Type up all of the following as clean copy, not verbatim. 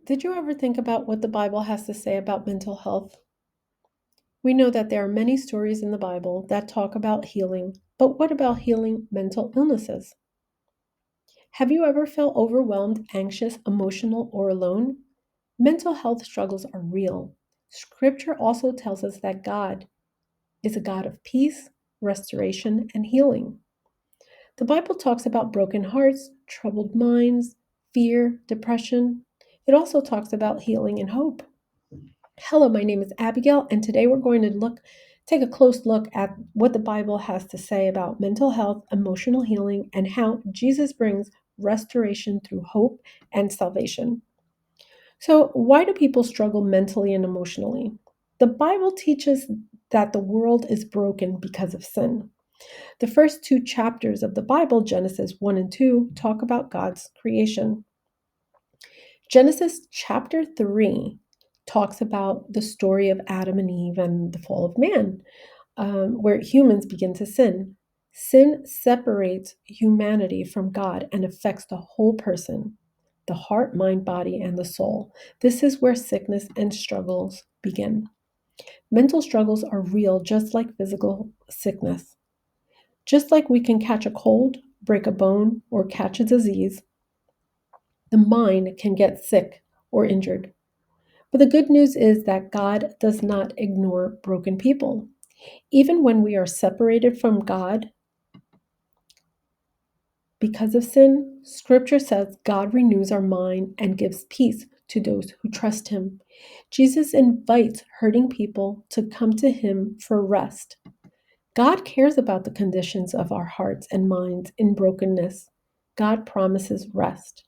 Did you ever think about what the Bible has to say about mental health? We know that there are many stories in the Bible that talk about healing, but what about healing mental illnesses? Have you ever felt overwhelmed, anxious, emotional, or alone? Mental health struggles are real. Scripture also tells us that God is a God of peace, restoration, and healing. The Bible talks about broken hearts, troubled minds, fear, depression. It also talks about healing and hope. Hello, my name is Abigail, and today we're going to take a close look at what the Bible has to say about mental health, emotional healing, and how Jesus brings restoration through hope and salvation. So, why do people struggle mentally and emotionally? The Bible teaches that the world is broken because of sin. The first two chapters of the Bible, Genesis 1 and 2, talk about God's creation. Genesis chapter 3 talks about the story of Adam and Eve and the fall of man, where humans begin to sin. Sin separates humanity from God and affects the whole person, the heart, mind, body, and the soul. This is where sickness and struggles begin. Mental struggles are real, just like physical sickness. Just like we can catch a cold, break a bone, or catch a disease, the mind can get sick or injured. But the good news is that God does not ignore broken people. Even when we are separated from God because of sin, Scripture says God renews our mind and gives peace to those who trust Him. Jesus invites hurting people to come to Him for rest. God cares about the conditions of our hearts and minds in brokenness. God promises rest.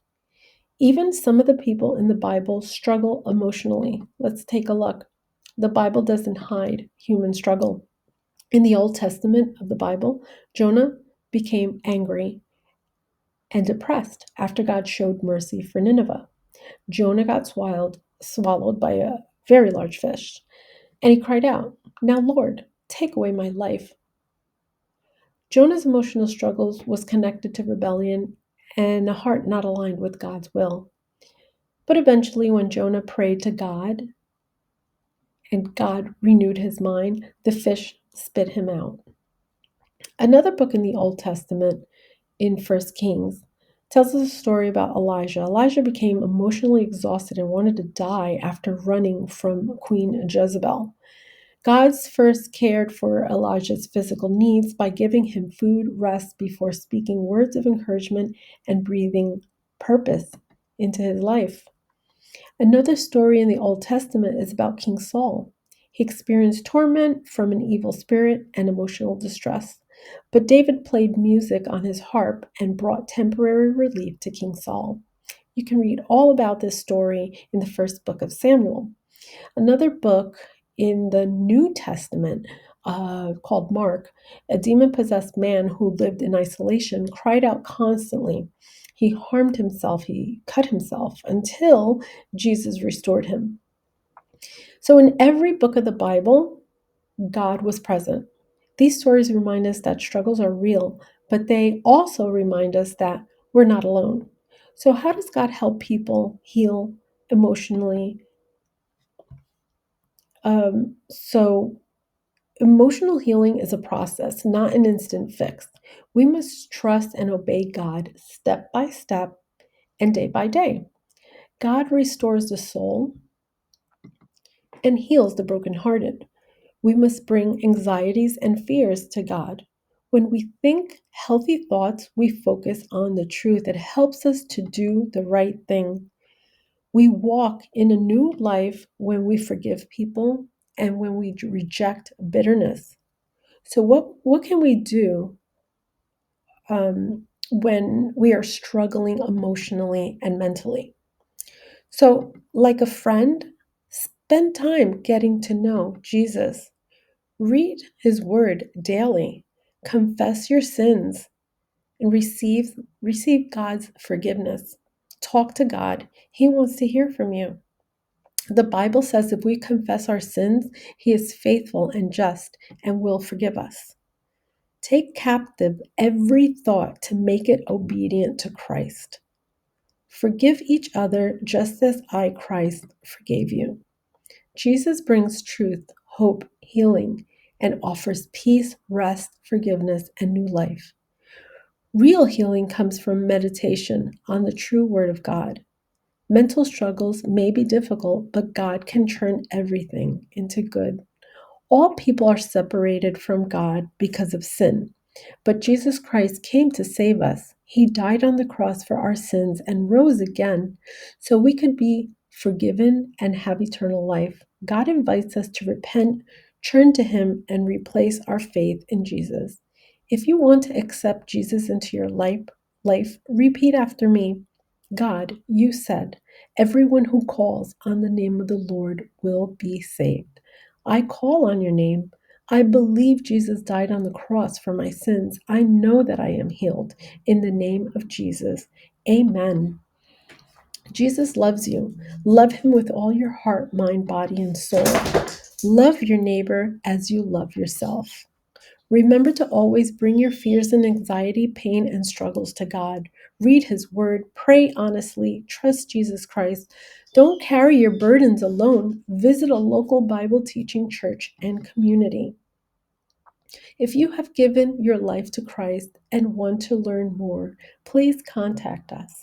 Even some of the people in the Bible struggle emotionally. Let's take a look. The Bible doesn't hide human struggle. In the Old Testament of the Bible, Jonah became angry and depressed after God showed mercy for Nineveh. Jonah got swallowed by a very large fish, and he cried out, "Now, Lord, take away my life." Jonah's emotional struggles was connected to rebellion and a heart not aligned with God's will. But eventually, when Jonah prayed to God and God renewed his mind, the fish spit him out. Another book in the Old Testament, in First Kings, tells us a story about Elijah. Elijah became emotionally exhausted and wanted to die after running from Queen Jezebel. God's first cared for Elijah's physical needs by giving him food, rest before speaking words of encouragement and breathing purpose into his life. Another story in the Old Testament is about King Saul. He experienced torment from an evil spirit and emotional distress. But David played music on his harp and brought temporary relief to King Saul. You can read all about this story in the first book of Samuel. Another book in the New Testament, called Mark, a demon possessed man who lived in isolation cried out constantly. He harmed himself, he cut himself until Jesus restored him. So, in every book of the Bible, God was present. These stories remind us that struggles are real, but they also remind us that we're not alone. So, how does God help people heal emotionally? So, emotional healing is a process, not an instant fix. We must trust and obey God step by step and day by day. God restores the soul and heals the brokenhearted. We must bring anxieties and fears to God. When we think healthy thoughts, we focus on the truth. It helps us to do the right thing. We walk in a new life when we forgive people and when we reject bitterness. So, what can we do when we are struggling emotionally and mentally? So, like a friend, spend time getting to know Jesus. Read his word daily. Confess your sins and receive God's forgiveness. Talk to God. He wants to hear from you. The Bible says if we confess our sins, he is faithful and just and will forgive us. Take captive every thought to make it obedient to Christ. Forgive each other just as I, Christ, forgave you. Jesus brings truth, hope, healing, and offers peace, rest, forgiveness, and new life. Real healing comes from meditation on the true Word of God. Mental struggles may be difficult, but God can turn everything into good. All people are separated from God because of sin, but Jesus Christ came to save us. He died on the cross for our sins and rose again so we could be forgiven and have eternal life. God invites us to repent, turn to Him, and replace our faith in Jesus. If you want to accept Jesus into your life, repeat after me. God, you said, everyone who calls on the name of the Lord will be saved. I call on your name. I believe Jesus died on the cross for my sins. I know that I am healed. In the name of Jesus, amen. Jesus loves you. Love him with all your heart, mind, body, and soul. Love your neighbor as you love yourself. Remember to always bring your fears and anxiety, pain, and struggles to God. Read His Word, pray honestly, trust Jesus Christ. Don't carry your burdens alone. Visit a local Bible teaching church and community. If you have given your life to Christ and want to learn more, please contact us.